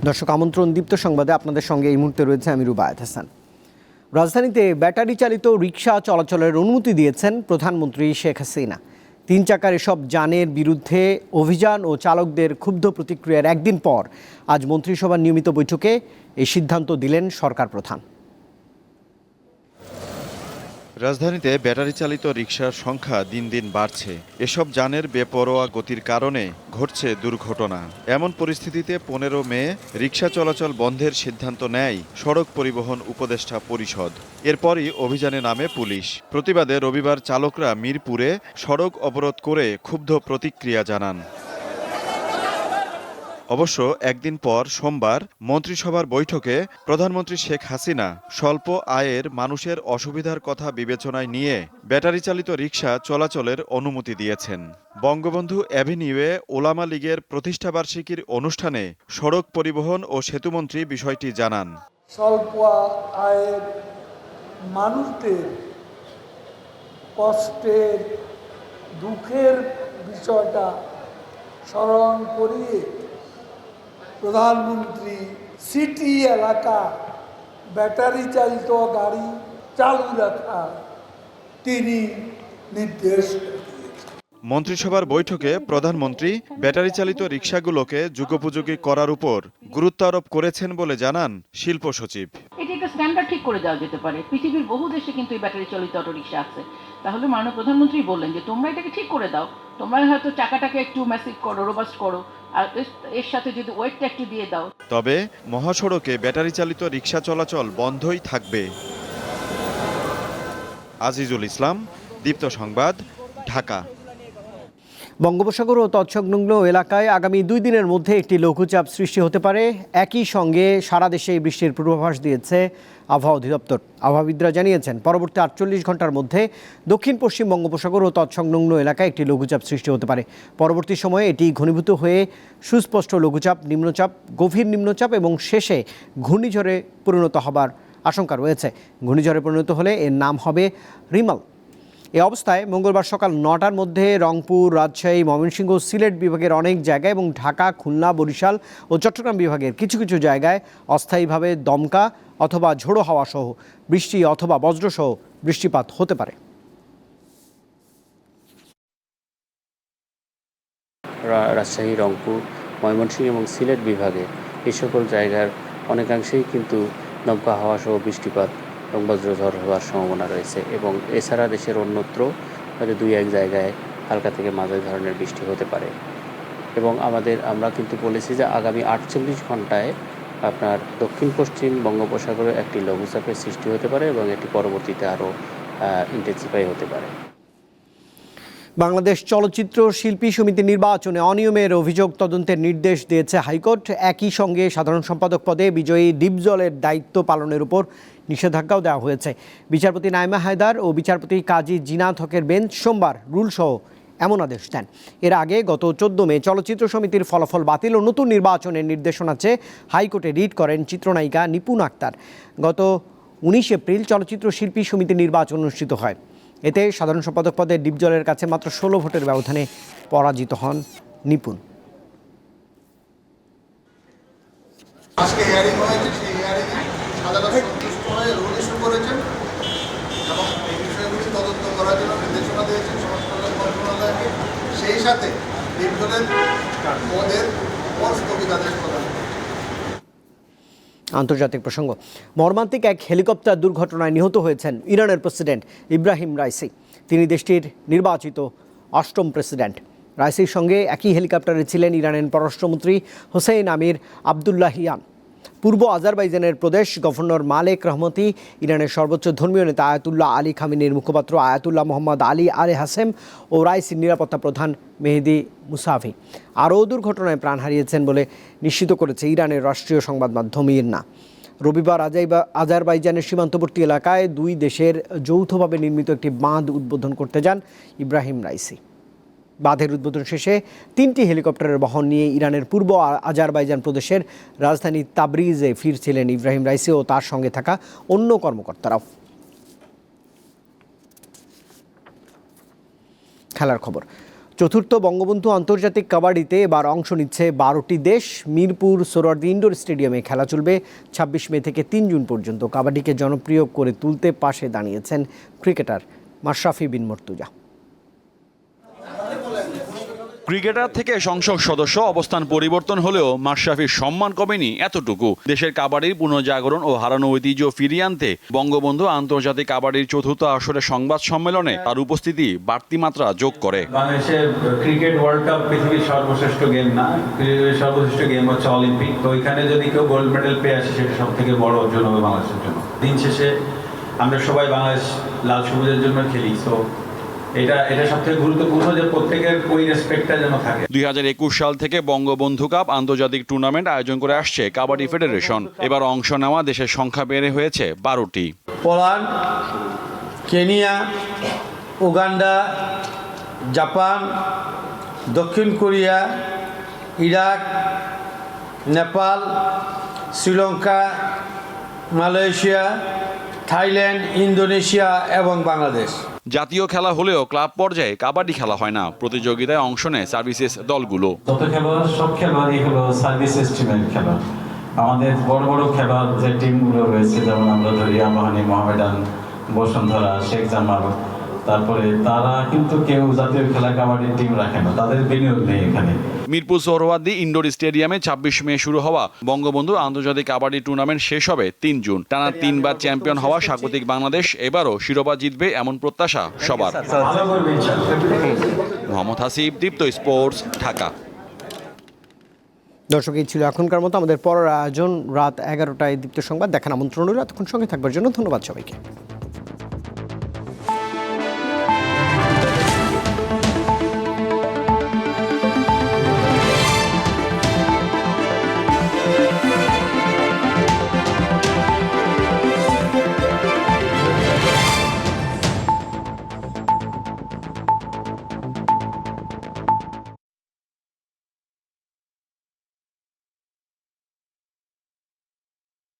দর্শক আমন্ত্রণ দীপ্ত সংবাদে আপনাদের সঙ্গে এই মুহূর্তে রয়েছে আমি রুবায়েত হাসান। রাজধানীতে ব্যাটারি চালিত রিকশা চলাচলের অনুমতি দিয়েছেন প্রধানমন্ত্রী শেখ হাসিনা। 3 চাকার এসব যানের বিরুদ্ধে অভিযান ও চালকদের ক্ষুব্ধ প্রতিক্রিয়ার একদিন পর আজ মন্ত্রিসভার নিয়মিত বৈঠকে এই সিদ্ধান্ত দিলেন সরকার প্রধান। রাজধানীতে ব্যাটারি চালিত রিকশার সংখ্যা দিন দিন বাড়ছে। এসব যানের বেপরোয়া গতির কারণে ঘটছে দুর্ঘটনা। এমন পরিস্থিতিতে 15 মে রিকশা চলাচল বন্ধের সিদ্ধান্ত নেয় সড়ক পরিবহন উপদেষ্টা পরিষদ। এরপরই অভিযানে নামে পুলিশ। প্রতিবাদে রবিবার চালকরা মিরপুরে সড়ক অবরোধ করে ক্ষুব্ধ প্রতিক্রিয়া জানান। অবশ্য একদিন পর সোমবার মন্ত্রিসভার বৈঠকে প্রধানমন্ত্রী শেখ হাসিনা স্বল্প আয়ের মানুষের অসুবিধার কথা বিবেচনায় নিয়ে ব্যাটারি চালিত রিকশা চলাচলের অনুমতি দিয়েছেন। বঙ্গবন্ধু অ্যাভিনিউয়ে ওলামা লীগের প্রতিষ্ঠাবার্ষিকীর অনুষ্ঠানে সড়ক পরিবহন ও সেতুমন্ত্রী বিষয়টি জানান। স্বল্প আয়ের মানুষদের কষ্টের দুঃখের বিষয়টা স্মরণ করিয়ে প্রধানমন্ত্রী সিটি এলাকা ব্যাটারি চালিত গাড়ি চালু রাখার তিনি নির্দেশ দিয়েছেন। মন্ত্রিসভার বৈঠকে প্রধানমন্ত্রী ব্যাটারি চালিত রিকশাগুলোকে যুগোপযোগী করার উপর গুরুত্ব আরোপ করেছেন বলে জানান শিল্প সচিব। এটি একটা স্ট্যান্ডার্ড ঠিক করে দেওয়া যেতে পারে। পৃথিবীর বহু দেশে কিন্তু এই ব্যাটারি চালিত অটো রিকশা আছে। তাহলে মাননীয় প্রধানমন্ত্রী বললেন যে তোমরা এটাকে ঠিক করে দাও, তোমরা হয়তো চাকাটাকে একটু ম্যাসিভ করো, রোবাস্ট করো, আর এর সাথে যদি ওয়েটটা একটু দিয়ে দাও। তবে মহাসড়কে ব্যাটারি চালিত রিকশা চলাচল বন্ধই থাকবে। আজিজুল ইসলাম, দীপ্ত সংবাদ, ঢাকা। বঙ্গোপসাগর ও তৎসংলগ্ন এলাকায় আগামী 2 দিনের মধ্যে একটি লঘুচাপ সৃষ্টি হতে পারে। একই সঙ্গে সারা দেশে বৃষ্টির পূর্বাভাস দিয়েছে আবহাওয়া অধিদপ্তর। আবহাওয়াবিদরা জানিয়েছেন পরবর্তী 48 ঘন্টার মধ্যে দক্ষিণ পশ্চিম বঙ্গোপসাগর ও তৎসংলগ্ন এলাকায় একটি লঘুচাপ সৃষ্টি হতে পারে। পরবর্তী সময়ে এটি ঘনীভূত হয়ে সুস্পষ্ট লঘুচাপ, নিম্নচাপ, গভীর নিম্নচাপ এবং শেষে ঘূর্ণিঝড়ে পরিণত হবার আশঙ্কা রয়েছে। ঘূর্ণিঝড়ে পরিণত হলে এর নাম হবে রিমাল। এ অবস্থায় মঙ্গলবার সকাল 9টার মধ্যে রংপুর, রাজশাহী, ময়মনসিংহ, সিলেট বিভাগের অনেক জায়গায় এবং ঢাকা, খুলনা, বরিশাল ও চট্টগ্রাম বিভাগের কিছু কিছু জায়গায় অস্থায়ীভাবে দমকা অথবা ঝোড়ো হাওয়া সহ বৃষ্টি অথবা বজ্রসহ বৃষ্টিপাত হতে পারে। রাজশাহী, রংপুর, ময়মনসিংহ এবং সিলেট বিভাগে এই সকল জায়গার অনেকাংশেই কিন্তু দমকা হাওয়া সহ বৃষ্টিপাত এবং বজ্রঝড় হওয়ার সম্ভাবনা রয়েছে এবং এছাড়া দেশের অন্যত্র হয়তো 2-1 জায়গায় হালকা থেকে মাঝারি ধরনের বৃষ্টি হতে পারে। এবং আমরা কিন্তু বলেছি যে আগামী 48 ঘন্টায় আপনার দক্ষিণ পশ্চিম বঙ্গোপসাগরে একটি লঘুচাপের সৃষ্টি হতে পারে এবং এটি পরবর্তীতে আরও ইন্টেন্সিফাই হতে পারে। বাংলাদেশ চলচ্চিত্র শিল্পী সমিতি নির্বাচনে অনিয়মের অভিযোগ তদন্তের নির্দেশ দিয়েছে হাইকোর্ট। একই সঙ্গে সাধারণ সম্পাদক পদে বিজয়ী ডিপজলের দায়িত্ব পালনের উপর নিষেধাজ্ঞাও দেওয়া হয়েছে। বিচারপতি নাইমা হায়দার ও বিচারপতি কাজী জিনাত হকের বেঞ্চ সোমবার রুলসহ এমন আদেশ দেন। এর আগে গত 14 মে চলচ্চিত্র সমিতির ফলাফল বাতিল ও নতুন নির্বাচনের নির্দেশনা চেয়ে হাইকোর্টে রিট করেন চিত্রনায়িকা নিপুণ আক্তার। গত 19 এপ্রিল চলচ্চিত্র শিল্পী সমিতির নির্বাচন অনুষ্ঠিত হয়। এতে সাধারণ সম্পাদক পদে ডিপজলের কাছে মাত্র 16 ভোটের ব্যবধানে পরাজিত হন নিপুণ। আজকে হিয়ারিং হয়েছে, সেই হিয়ারিংয়ে আদালত সন্তুষ্ট হয়ে রুল ইস্যু করেছেন এবং এই বিষয়গুলি তদন্ত করার জন্য নির্দেশনা দিয়েছেন সমাজ কল্যাণ মন্ত্রণালয়কে। সেই সাথে ডিপজলের পদের উপর স্থগিতাদেশ প্রদান করেছে। আন্তর্জাতিক প্রসঙ্গ, মর্মান্তিক এক হেলিকপ্টার দুর্ঘটনায় নিহত হয়েছেন ইরানের প্রেসিডেন্ট ইব্রাহিম রাইসি। তিনি দেশটির নির্বাচিত 8ম প্রেসিডেন্ট। রাইসির সঙ্গে একই হেলিকপ্টারে ছিলেন ইরানের পররাষ্ট্রমন্ত্রী হোসেইন আমির আবদুল্লাহিয়ান। পূর্ব আজারবাইজানের প্রদেশ গভর্নর মালেক রহমতি, ইরানের সর্বোচ্চ ধর্মীয় নেতা আয়াতুল্লাহ আলী খামেনির মুখপাত্র আয়াতুল্লাহ মোহাম্মদ আলী আলে হাসেম ও রাইসির নিরাপত্তা প্রধান মেহেদি মুসাভি আরও দুর্ঘটনায় প্রাণ হারিয়েছেন বলে নিশ্চিত করেছে ইরানের রাষ্ট্রীয় সংবাদ মাধ্যম ইরনা। রবিবার আজারবাইজানের সীমান্তবর্তী এলাকায় 2 দেশের যৌথভাবে নির্মিত একটি বাঁধ উদ্বোধন করতে যান ইব্রাহিম রাইসি। বাঁধের উদ্বোধন শেষে 3টি হেলিকপ্টারের বহন নিয়ে ইরানের পূর্ব আজারবাইজান প্রদেশের রাজধানী তাবরিজে ফিরছিলেন ইব্রাহিম রাইসি ও তার সঙ্গে থাকা অন্য কর্মকর্তারাও। খেলার খবর। চতুর্থ বঙ্গবন্ধু আন্তর্জাতিক কাবাডিতে এবার অংশ নিচ্ছে 12টি দেশ। মিরপুর সোহরাওয়ার্দী ইনডোর স্টেডিয়ামে খেলা চলবে 26 মে থেকে 3 জুন পর্যন্ত। কাবাডিকে জনপ্রিয় করে তুলতে পাশে দাঁড়িয়েছেন ক্রিকেটার মাশরাফি বিন মর্তুজা। ক্রিকেটার থেকে সংসদ সদস্য অবস্থান পরিবর্তন হলেও মাশরাফির সম্মান কমেনি এতটুকু। দেশের কাবাডির পুনর্জাগরণ ও হারানো ঐতিহ্য ফিরিয়ে আনতে বঙ্গবন্ধু আন্তর্জাতিক কাবাডির চতুর্থ আসরের সংবাদ সম্মেলনে তার উপস্থিতি বাড়তি মাত্রা যোগ করে। বাংলাদেশের ক্রিকেট ওয়ার্ল্ড কাপ পৃথিবীর সর্বশ্রেষ্ঠ গেম না, পৃথিবীর সর্বশ্রেষ্ঠ গেম হচ্ছে অলিম্পিক। তো ওইখানে যদি কেউ গোল্ড মেডেল পেয়ে আসে সেটা সব থেকে বড় অর্জন হবে বাংলাদেশের জন্য। দিন শেষে আমরা সবাই বাংলাদেশ লাল সবুজের জন্য খেলি। তো এটা সবথেকে গুরুত্বপূর্ণ যে প্রত্যেকের ওই রেসপেক্টটা যেন থাকে। 2021 সাল থেকে বঙ্গবন্ধু কাপ আন্তর্জাতিক টুর্নামেন্ট আয়োজন করে আসছে কাবাডি ফেডারেশন। এবার অংশ নেওয়া দেশের সংখ্যা বেড়ে হয়েছে 12টি। পোল্যান্ড, কেনিয়া, উগান্ডা, জাপান, দক্ষিণ Korea, Iraq, Nepal, Sri Lanka, Malaysia, Thailand, Indonesia এবং বাংলাদেশ। জাতীয় খেলা হলেও ক্লাব পর্যায়ে কাবাডি খেলা হয় না। প্রতিযোগিতায় অংশ নেয় সার্ভিসেস দলগুলো। যত খেলোয়াড় সব খেলোয়াড়ই হলো সার্ভিস টিমের খেলা। আমাদের বড় বড় খেলার যে টিমগুলো রয়েছে, যেমন আমরা ধরি আবাহনী, মোহামেডান, বসুন্ধরা, শেখ জামাল, তারপরে তারা কিন্তু কেউ জাতীয় খেলা কাবাডির টিম রাখে না, তাদের বিনিয়োগ নেই এখানে। মিরপুর সোহরাওয়ার্দী ইনডোর স্টেডিয়ামে 26 মে শুরু হওয়া বঙ্গবন্ধু আন্তর্জাতিক কাবাডি টুর্নামেন্ট শেষ হবে 3 জুন। টানা 3 বার চ্যাম্পিয়ন হওয়া স্বাগতিক বাংলাদেশ এবারও শিরোপা জিতবে এমন প্রত্যাশা সবার। মোহাম্মদ হাসিব, দীপ্ত স্পোর্টস, ঢাকা। দর্শক, এই ছিল এখনকার মতো। আমাদের পরের আয়োজন রাত 11টায় দীপ্ত সংবাদ দেখার আমন্ত্রণ রইল। এতক্ষণ সঙ্গে থাকবার জন্য ধন্যবাদ সবাইকে।